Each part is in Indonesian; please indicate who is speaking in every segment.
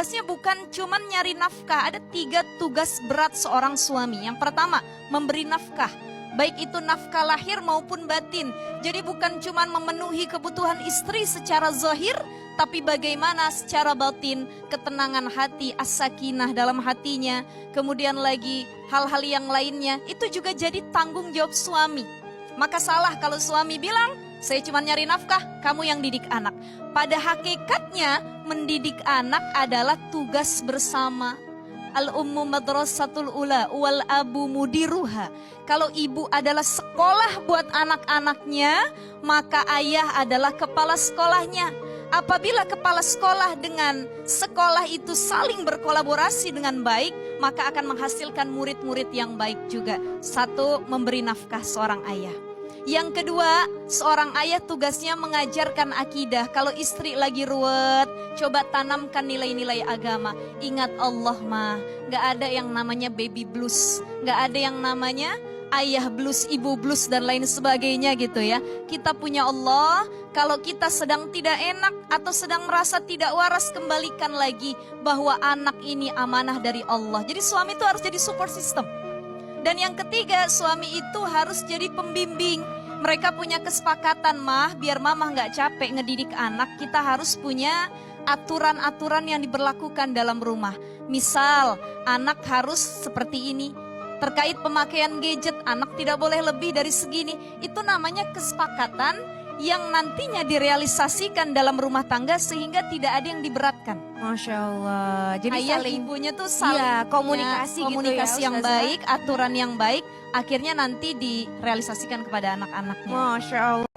Speaker 1: tugasnya bukan cuman nyari nafkah. Ada 3 tugas berat seorang suami. Yang pertama, memberi nafkah. Baik itu nafkah lahir maupun batin. Jadi bukan cuman memenuhi kebutuhan istri secara zahir, tapi bagaimana secara batin, ketenangan hati, as-sakinah dalam hatinya. Kemudian lagi hal-hal yang lainnya, itu juga jadi tanggung jawab suami. Maka salah kalau suami bilang, saya cuma nyari nafkah, kamu yang didik anak. Pada hakikatnya, mendidik anak adalah tugas bersama. Al-ummu madrasatul ula wal abu mudiruha. Kalau ibu adalah sekolah buat anak-anaknya, maka ayah adalah kepala sekolahnya. Apabila kepala sekolah dengan sekolah itu saling berkolaborasi dengan baik, maka akan menghasilkan murid-murid yang baik juga. 1, memberi nafkah seorang ayah. Yang kedua, seorang ayah tugasnya mengajarkan akidah. Kalau istri lagi ruwet, coba tanamkan nilai-nilai agama. Ingat Allah mah, gak ada yang namanya baby blues, gak ada yang namanya ayah blues, ibu blues dan lain sebagainya gitu ya. Kita punya Allah. Kalau kita sedang tidak enak atau sedang merasa tidak waras, kembalikan lagi bahwa anak ini amanah dari Allah. Jadi suami itu harus jadi support system. Dan yang ketiga, suami itu harus jadi pembimbing. Mereka punya kesepakatan, mah, biar mama gak capek ngedidik anak, kita harus punya aturan-aturan yang diberlakukan dalam rumah. Misal, anak harus seperti ini. Terkait pemakaian gadget, anak tidak boleh lebih dari segini. Itu namanya kesepakatan yang nantinya direalisasikan dalam rumah tangga sehingga tidak ada yang diberatkan.
Speaker 2: Masya Allah. Jadi
Speaker 1: ayah
Speaker 2: saling,
Speaker 1: ibunya tuh saling
Speaker 2: iya, komunikasi
Speaker 1: komunikasi
Speaker 2: gitu ya,
Speaker 1: yang
Speaker 2: Ustazah.
Speaker 1: baik, aturan yang baik, akhirnya nanti direalisasikan kepada anak-anaknya.
Speaker 2: Masya Allah.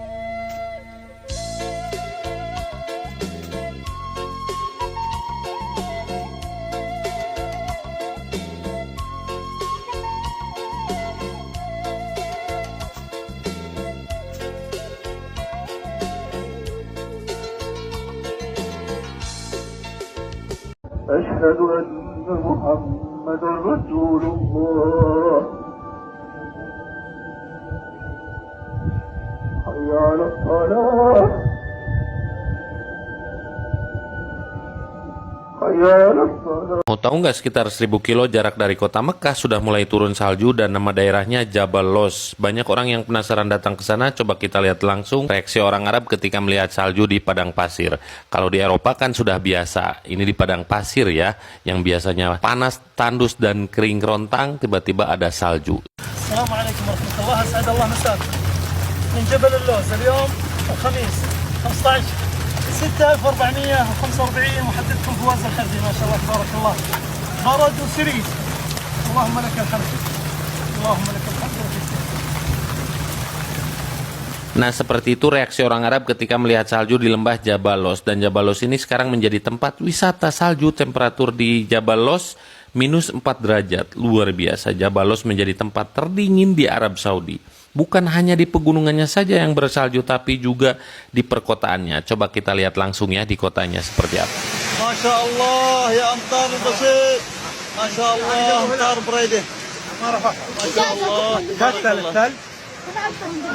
Speaker 3: أشهد أن محمدا رسول الله حي على الصلاة حي على الصلاة.
Speaker 4: Mau tahu nggak, sekitar 1000 kilo jarak dari kota Mekah sudah mulai turun salju dan nama daerahnya Jabal Los. Banyak orang yang penasaran datang ke sana. Coba kita lihat langsung reaksi orang Arab ketika melihat salju di padang pasir. Kalau di Eropa kan sudah biasa, ini di padang pasir ya, yang biasanya panas, tandus dan kering kerontang, tiba-tiba ada salju.
Speaker 5: Assalamualaikum warahmatullahi wabarakatuh. أسعد الله مساكم من جبل اللوز اليوم الخميس 15 6445 محددكم فواز الحربي ما شاء الله تبارك الله برد وسريج اللهم لك الحمد اللهم لك الحمد.
Speaker 4: Nah, seperti itu reaksi orang Arab ketika melihat salju di lembah Jabal Los. Dan Jabal Los ini sekarang menjadi tempat wisata salju. Temperatur di Jabal Los -4 derajat. Luar biasa, Jabal Los menjadi tempat terdingin di Arab Saudi. Bukan hanya di pegunungannya saja yang bersalju, tapi juga di perkotaannya. Coba kita lihat langsung ya di kotanya seperti apa.
Speaker 5: Masya Allah ya amtar basit. Masya Allah amtar berada. Masya Allah.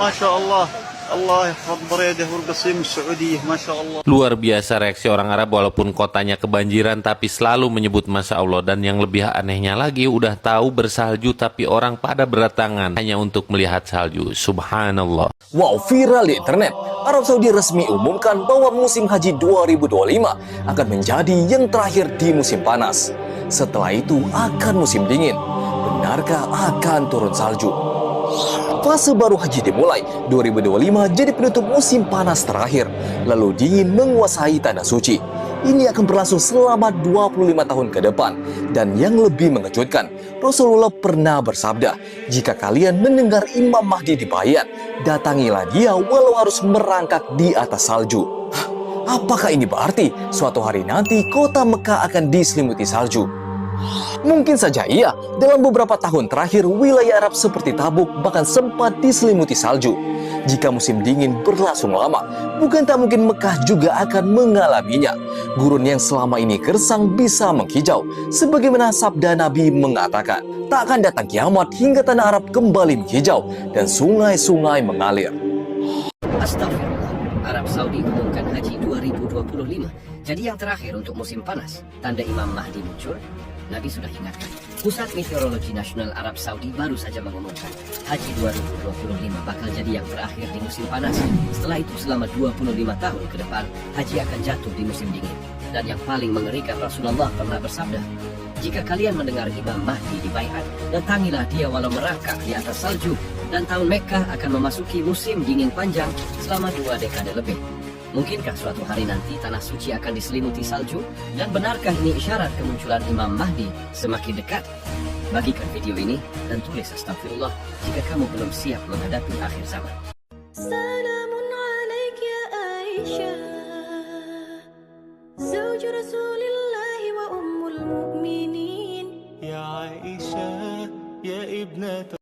Speaker 5: Masya Allah. Allah yahfaz Baraidah wal Qasim Saudiyah. Masya Allah.
Speaker 4: Luar biasa reaksi orang Arab walaupun kotanya kebanjiran tapi selalu menyebut Masya Allah. Dan yang lebih anehnya lagi, udah tahu bersalju tapi orang pada berdatangan hanya untuk melihat salju. Subhanallah.
Speaker 6: Wow, viral di internet. Arab Saudi resmi umumkan bahwa musim haji 2025 akan menjadi yang terakhir di musim panas. Setelah itu akan musim dingin. Benarkah akan turun salju? Fase baru haji dimulai, 2025 jadi penutup musim panas terakhir, lalu dingin menguasai tanah suci. Ini akan berlangsung selama 25 tahun ke depan. Dan yang lebih mengejutkan, Rasulullah pernah bersabda, jika kalian mendengar Imam Mahdi di Bayan, datangilah dia walau harus merangkak di atas salju. Apakah ini berarti suatu hari nanti kota Mekah akan diselimuti salju? Mungkin saja iya, dalam beberapa tahun terakhir wilayah Arab seperti Tabuk bahkan sempat diselimuti salju. Jika musim dingin berlangsung lama, bukan tak mungkin Mekah juga akan mengalaminya. Gurun yang selama ini gersang bisa menghijau, sebagaimana sabda Nabi mengatakan, tak akan datang kiamat hingga tanah Arab kembali menghijau dan sungai-sungai mengalir.
Speaker 5: Astagfirullah.
Speaker 7: Arab Saudi umumkan Haji 2025 jadi yang terakhir untuk musim panas. Tanda Imam Mahdi muncul. Nabi sudah ingatkan. Pusat Meteorologi Nasional Arab Saudi baru saja mengumumkan Haji 2025 bakal jadi yang terakhir di musim panas. Setelah itu selama 25 tahun ke depan, Haji akan jatuh di musim dingin. Dan yang paling mengerikan, Rasulullah pernah bersabda, jika kalian mendengar Imam Mahdi dibaiat, datangilah dia walau merangkak di atas salju. Dan tahun Mekkah akan memasuki musim dingin panjang selama 2 dekade lebih. Mungkinkah suatu hari nanti tanah suci akan diselimuti salju? Dan benarkah ini isyarat kemunculan Imam Mahdi semakin dekat? Bagikan video ini dan tulis astagfirullah jika kamu belum siap menghadapi akhir zaman.
Speaker 8: Salamun alaik ya Aisyah, zawj Rasulillah wa ummul mu'minin.
Speaker 9: Ya Aisyah, ya ibnat